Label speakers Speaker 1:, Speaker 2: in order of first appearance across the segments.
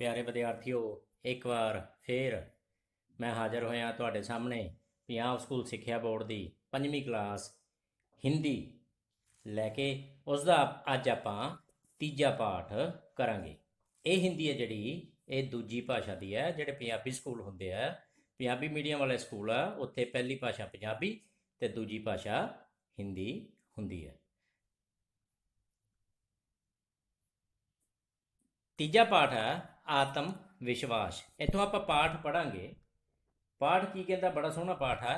Speaker 1: प्यारे विद्यार्थियों, एक बार फिर मैं हाज़र होया तुहाडे सामने पंजाब स्कूल सिक्ख्या बोर्ड की 5वीं क्लास हिंदी लैके उसका अज आपां तीजा पाठ करांगे। ये हिंदी है जिहड़ी ये दूजी भाषा की है। जिहड़े पंजाबी स्कूल हुंदे आ, पंजाबी मीडियम वाले स्कूल आ, उत्थे पहली भाषा पंजाबी ते दूजी भाषा हिंदी हुंदी है। तीजा पाठ है आत्म विश्वास। इतों आप पाठ पढ़ांगे। पाठ की कहता, बड़ा सोहना पाठ है।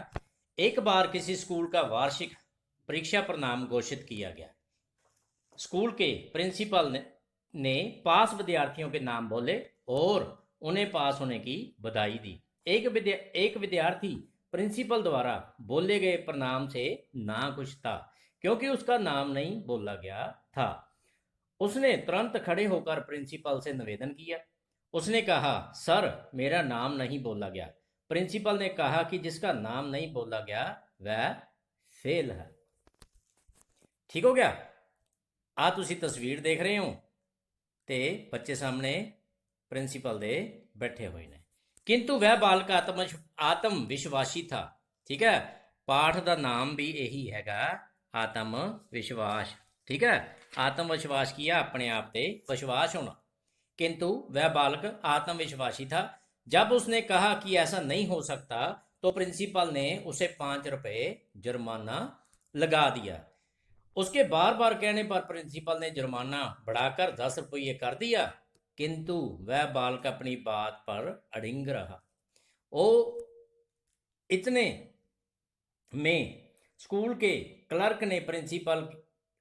Speaker 1: एक बार किसी स्कूल का वार्षिक परीक्षा परिणाम घोषित किया गया। स्कूल के प्रिंसिपल ने पास विद्यार्थियों के नाम बोले और उन्हें पास होने की बधाई दी। एक विद्यार्थी प्रिंसिपल द्वारा बोले गए परिणाम से नाखुश था क्योंकि उसका नाम नहीं बोला गया था। उसने तुरंत खड़े होकर प्रिंसिपल से निवेदन किया। उसने कहा, सर, मेरा नाम नहीं बोला गया। प्रिंसिपल ने कहा कि जिसका नाम नहीं बोला गया वह फेल है। ठीक हो गया। आ तुसी तस्वीर देख रहे हो ते बच्चे सामने प्रिंसिपल दे बैठे हुए ने, किंतु वह बालक आत्म विश्वासी था। ठीक है, पाठ का नाम भी यही हैगा, आत्म विश्वास। ठीक है, आत्मविश्वास किया, अपने आप पे विश्वास होना। किंतु वह बालक आत्मविश्वासी था। जब उसने कहा कि ऐसा नहीं हो सकता तो प्रिंसिपल ने उसे 5 रुपए जुर्माना लगा दिया। उसके बार बार कहने पर प्रिंसिपल ने जुर्माना बढ़ाकर 10 रुपये कर दिया, किंतु वह बालक अपनी बात पर अड़िंग रहा। वो इतने में स्कूल के क्लर्क ने प्रिंसिपल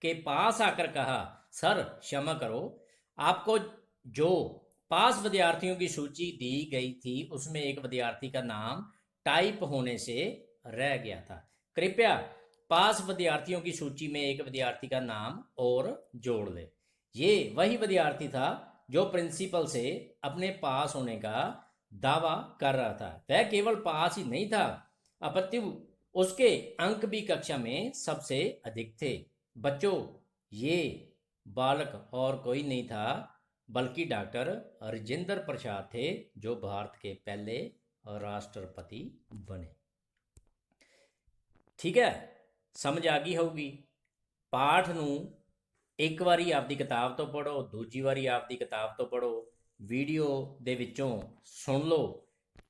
Speaker 1: के पास आकर कहा, सर, क्षमा करो, आपको जो पास विद्यार्थियों की सूची दी गई थी उसमें एक विद्यार्थी का नाम टाइप होने से रह गया था। कृपया पास विद्यार्थियों की सूची में एक विद्यार्थी का नाम और जोड़ ले। ये वही विद्यार्थी था जो प्रिंसिपल से अपने पास होने का दावा कर रहा था। वह केवल पास ही नहीं था, अपितु उसके अंक भी कक्षा में सबसे अधिक थे। बच्चों, ये बालक और कोई नहीं था बल्कि डॉक्टर राजेंद्र प्रसाद थे, जो भारत के पहले राष्ट्रपति बने। ठीक है, समझ आ गई होगी। पाठ नूं एक बारी आपकी किताब तो पढ़ो, दूजी बारी आपकी किताब तो पढ़ो, वीडियो दे विचों सुन लो,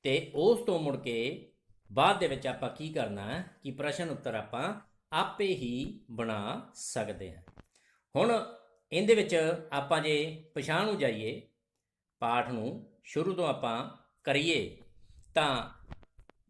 Speaker 1: ते उस तो मुड़ के बाद दे विच आपां की करना है कि प्रश्न उत्तर आपां आपे ही बना सकते हैं। हुण इहदे विच आपां जे पछां नूं जाइए, पाठ नूं शुरू तो आपां करिए, तां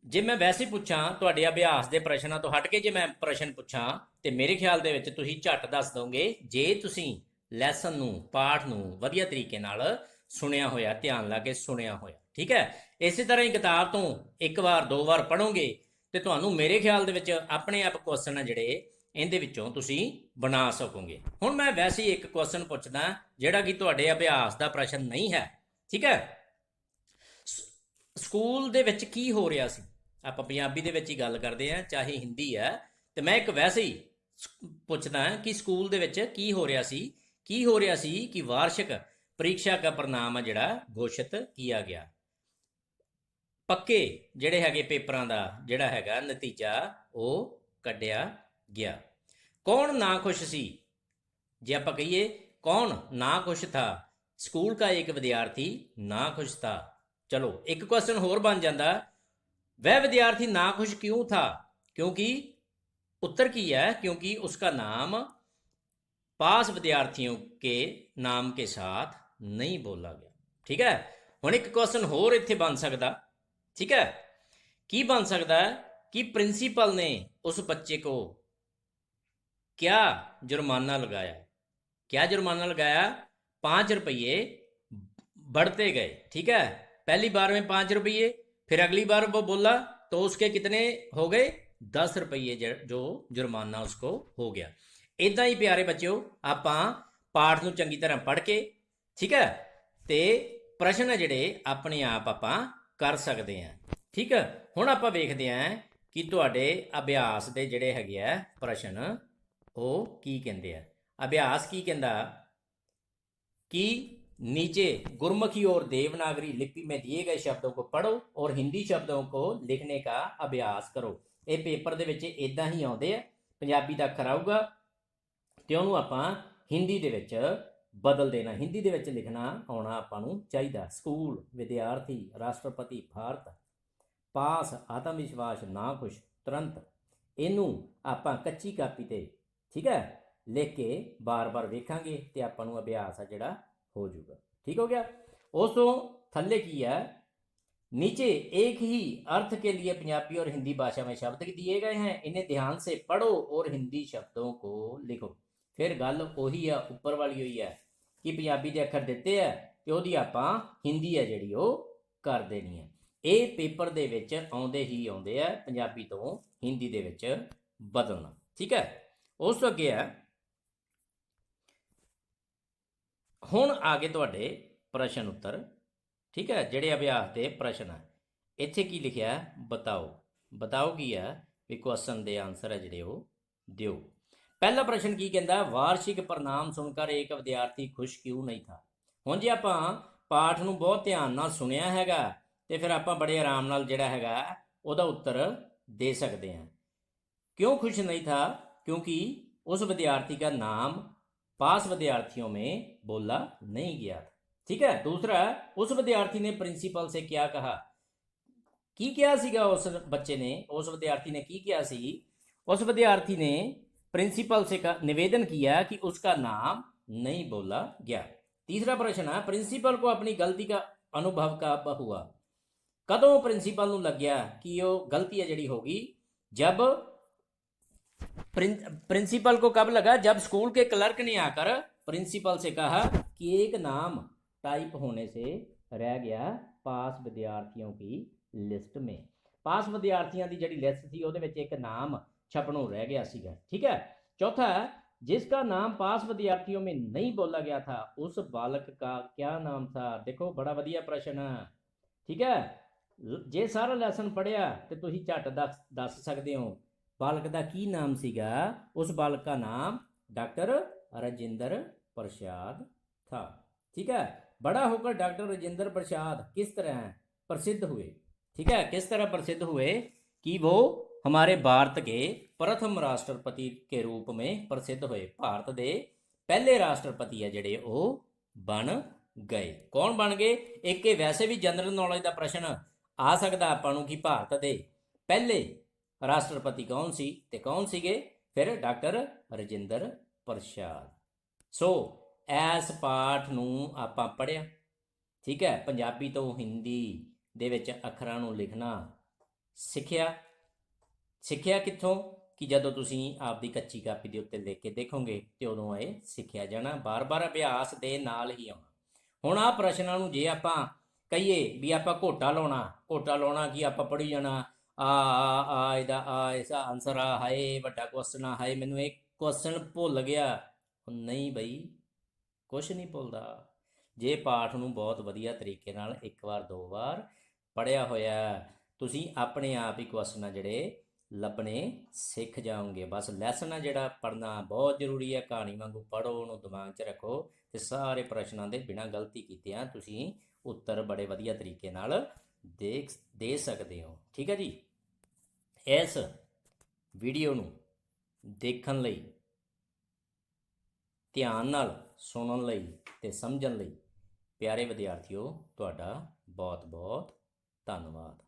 Speaker 1: जे मैं वैसे पुछां तुहाडे अभ्यास दे प्रश्नां तो हट के जे मैं प्रश्न पुछां ते मेरे ख्याल दे विच तुसीं झट दस दोगे जे तुसीं लैसन नूं, पाठ नूं वधिया तरीके नाल सुनिया होया, ध्यान ला के सुनिया होया। ठीक है, इस तरह ही किताब तो एक बार दो बार पढ़ोगे तो तुहानूं मेरे ख्याल दे विच अपने आप क्वेश्चन आ जिहड़े इहदे विचों तुसीं बना सकोगे। हुण मैं वैसे ही एक क्वेश्चन पुछदा जिहड़ा कि तुहाडे अभ्यास दा प्रश्न नहीं है। ठीक है, स्कूल दे विच की हो रहा सी, ਆਪਾਂ ਪੰਜਾਬੀ ਦੇ ਵਿੱਚ ਹੀ ਗੱਲ ਕਰਦੇ ਹਾਂ, ਚਾਹੇ ਹਿੰਦੀ ਹੈ, ਤੇ ਮੈਂ ਇੱਕ ਵੈਸੇ ਹੀ ਪੁੱਛਦਾ ਕਿ ਸਕੂਲ ਦੇ ਵਿੱਚ ਕੀ ਹੋ ਰਿਹਾ ਸੀ। ਕੀ ਹੋ ਰਿਹਾ ਸੀ ਕਿ ਵਾਰਸ਼ਿਕ ਪ੍ਰੀਖਿਆ ਦਾ परिणाम ਆ ਜਿਹੜਾ ਘੋਸ਼ਿਤ ਕੀਤਾ ਗਿਆ। ਪੱਕੇ ਜਿਹੜੇ ਹੈਗੇ ਪੇਪਰਾਂ ਦਾ ਜਿਹੜਾ ਹੈਗਾ ਨਤੀਜਾ ਉਹ ਕੱਢਿਆ ਗਿਆ। ਕੌਣ ਨਾਖੁਸ਼ ਸੀ? ਜੇ ਆਪਾਂ ਕਹੀਏ कौन नाखुश था? स्कूल का एक विद्यार्थी नाखुश था। चलो एक क्वेश्चन होर बन जाता, वह विद्यार्थी नाखुश क्यों था? क्योंकि उत्तर की है, क्योंकि उसका नाम पास विद्यार्थियों के नाम के साथ नहीं बोला गया। ठीक है, हुण एक क्वेश्चन होर इत्थे बन सकता। ठीक है, की बन सकता है कि प्रिंसीपल ने उस बच्चे को क्या जुर्माना लगाया? क्या जुर्माना लगाया? 5 रुपये बढ़ते गए। ठीक है, पहली बार में 5 रुपये, फिर अगली बार वो बोला तो उसके कितने हो गए? 10 रुपये जो जुर्माना उसको हो गया। इदा ही प्यारे बच्चों आपां पाठ नूं चंगी तरह पढ़ के, ठीक है, ते प्रश्न है जिहड़े अपने आप आपां कर सकते हैं। ठीक है, हुण आपां वेखदे हैं कि तुहाडे अभ्यास दे जिहड़े हैगे आ प्रश्न ਉਹ ਕੀ ਕਹਿੰਦੇ ਆ। अभ्यास की कहता कि नीचे गुरमुखी और देवनागरी लिपि में दिए गए शब्दों को पढ़ो और हिंदी शब्दों को लिखने का अभ्यास करो। ਇਹ ਪੇਪਰ ਦੇ ਵਿੱਚ ਇਦਾਂ ਹੀ ਆਉਂਦੇ ਆ, ਪੰਜਾਬੀ ਦਾ ਅੱਖਰ ਆਊਗਾ ਤੇ ਉਹਨੂੰ ਆਪਾਂ ਹਿੰਦੀ ਦੇ ਵਿੱਚ ਬਦਲ ਦੇਣਾ, ਹਿੰਦੀ ਦੇ ਵਿੱਚ ਲਿਖਣਾ ਆਉਣਾ ਆਪਾਂ ਨੂੰ ਚਾਹੀਦਾ। ਸਕੂਲ, ਵਿਦਿਆਰਥੀ, ਰਾਸ਼ਟਰਪਤੀ, ਭਾਰਤ, ਪਾਸ, ਆਤਮ ਵਿਸ਼ਵਾਸ, ਨਾ ਖੁਸ਼, ਤੁਰੰਤ, ਇਹਨੂੰ ਆਪਾਂ ਕੱਚੀ ਕਾਪੀ ਤੇ ਠੀਕ ਹੈ ਲਿਖ ਕੇ ਬਾਰ-ਬਾਰ ਵੇਖਾਂਗੇ ਤੇ ਆਪਾਂ ਨੂੰ ਅਭਿਆਸ ਆ ਜਿਹੜਾ हो जाएगा। ठीक हो गया। उस तो थल्ले की है नीचे एक ही अर्थ के लिए पंजाबी और हिंदी भाषा में शब्द दिए गए हैं, इन्हें ध्यान से पढ़ो और हिंदी शब्दों को लिखो। फिर गल वही है ऊपर वाली हुई है कि पंजाबी के अखर दिते है तो वही आपां हिंदी है जिहड़ी वो कर देनी है। ये पेपर दे विच आउंदे ही आउंदे है पंजाबी तो हिंदी दे विच बदलना। ठीक है। उस तो अगे है ਹੁਣ ਆ ਗਏ ਤੁਹਾਡੇ ਪ੍ਰਸ਼ਨ ਉੱਤਰ। ਠੀਕ ਹੈ, ਜਿਹੜੇ ਅਭਿਆਸ ਦੇ ਪ੍ਰਸ਼ਨ ਹੈ। ਇੱਥੇ ਕੀ ਲਿਖਿਆ ਬਤਾਓ, ਬਤਾਓ ਕੀ ਹੈ ਵੀ ਕੁਐਸਚਨ ਦੇ ਆਨਸਰ ਹੈ ਜਿਹੜੇ ਉਹ ਦਿਓ। ਪਹਿਲਾ ਪ੍ਰਸ਼ਨ ਕੀ ਕਹਿੰਦਾ, ਵਾਰਸ਼ਿਕ ਪ੍ਰਣਾਮ ਸੁਣकर ਇੱਕ ਵਿਦਿਆਰਥੀ ਖੁਸ਼ ਕਿਉਂ ਨਹੀਂ ਥਾ। ਹੁਣ ਜੇ ਆਪਾਂ ਪਾਠ ਨੂੰ ਬਹੁਤ ਧਿਆਨ ਨਾਲ ਸੁਣਿਆ ਹੈਗਾ ਤੇ ਫਿਰ ਆਪਾਂ ਬੜੇ ਆਰਾਮ ਨਾਲ ਜਿਹੜਾ ਹੈਗਾ ਉਹਦਾ ਉੱਤਰ ਦੇ ਸਕਦੇ ਹਾਂ। क्यों खुश नहीं था, क्योंकि उस विद्यार्थी का नाम पास विद्यार्थियों में बोला नहीं गया था। ठीक है। दूसरा, उस विद्यार्थी ने प्रिंसिपल से क्या कहा, की क्या सीगा उस बच्चे ने, उस विद्यार्थी ने की क्या सी, उस विद्यार्थी ने प्रिंसिपल से निवेदन किया कि उसका नाम नहीं बोला गया। तीसरा प्रश्न है, प्रिंसिपल को अपनी गलती का अनुभव कब हुआ, कदों प्रिंसिपल नूं लग्या कि वो गलती है जिहड़ी होगी, जब प्रिंसिपल को कब लगा, जब स्कूल के क्लर्क ने आकर प्रिंसिपल से कहा कि एक नाम टाइप होने से रह गया पास विद्यार्थियों की लिस्ट में। पास विद्यार्थियों की जिहड़ी लिस्ट थी ਉਹਦੇ ਵਿੱਚ एक नाम छपनों रह गया सीगा। ठीक है। चौथा, जिसका नाम पास विद्यार्थियों में नहीं बोला गया था उस बालक का क्या नाम था। देखो बड़ा वधिया प्रश्न है। ठीक है। जे सारा लैसन पढ़िया तो तुसीं झट दस सकते हो बालक का की नाम सीगा। उस बालक का नाम डॉक्टर राजेंद्र प्रसाद था। ठीक है। बड़ा होकर डॉक्टर राजेंद्र प्रसाद किस तरह प्रसिद्ध हुए। ठीक है। किस तरह प्रसिद्ध हुए कि वो हमारे भारत के प्रथम राष्ट्रपति के रूप में प्रसिद्ध हुए। भारत के पहले राष्ट्रपति है जिहड़े वो बन गए। कौन बन गए। एक वैसे भी जनरल नॉलेज का प्रश्न आ सकता आपां नूं कि भारत के पहले राष्ट्रपति कौन सी ते कौन सीगे। फिर डॉक्टर राजेंद्र प्रसाद। सो इस पाठ नूं आपां पढ़िया। ठीक है। पंजाबी तो हिंदी दे विच अखरां नूं लिखना सिक्ख्या। सिक्ख्या कित्थों कि जदों तुसीं आपदी कच्ची कापी दे उत्ते लिख के देखोगे ते उदों इह सिक्ख्या जाना, बार बार अभ्यास दे नाल ही आउणा। हुण आ प्रश्नां नूं जे आपां कहीए भी आपां घोटा लाउणा कि आपां पढ़ी जाना ਇਹਦਾ इसका आंसर हाए ਵੱਡਾ क्वेश्चन हाए ਮੈਨੂੰ ਇਹ क्वेश्चन ਭੁੱਲ ਗਿਆ। ਨਹੀਂ ਬਈ ਕੁਛ ਨਹੀਂ ਭੁੱਲਦਾ। ਜੇ ਪਾਠ ਨੂੰ ਬਹੁਤ ਵਧੀਆ ਤਰੀਕੇ ਨਾਲ ਇੱਕ ਵਾਰ ਦੋ ਵਾਰ ਪੜ੍ਹਿਆ ਹੋਇਆ ਤੁਸੀਂ ਆਪਣੇ ਆਪ ਹੀ ਕੁਐਸਚਨ ਜਿਹੜੇ ਲੱਭਣੇ ਸਿੱਖ ਜਾਓਗੇ। ਬਸ ਲੈਸਨ ਆ ਜਿਹੜਾ ਪੜ੍ਹਨਾ ਬਹੁਤ ਜ਼ਰੂਰੀ ਹੈ। ਕਹਾਣੀ ਵਾਂਗੂ ਪੜ੍ਹੋ, ਉਹਨੂੰ ਦਿਮਾਗ 'ਚ ਰੱਖੋ ਤੇ ਸਾਰੇ ਪ੍ਰਸ਼ਨਾਂ ਦੇ ਬਿਨਾਂ ਗਲਤੀ ਕੀਤਿਆਂ ਤੁਸੀਂ ਉੱਤਰ ਬੜੇ ਵਧੀਆ ਤਰੀਕੇ ਨਾਲ ਦੇ ਸਕਦੇ ਹੋ। ਠੀਕ ਹੈ ਜੀ। ਇਸ ਵੀਡੀਓ ਨੂੰ ਦੇਖਣ ਲਈ, ਧਿਆਨ ਨਾਲ ਸੁਣਨ ਲਈ ਤੇ ਸਮਝਣ ਲਈ ਪਿਆਰੇ ਵਿਦਿਆਰਥੀਓ ਤੁਹਾਡਾ ਬਹੁਤ ਬਹੁਤ ਧੰਨਵਾਦ।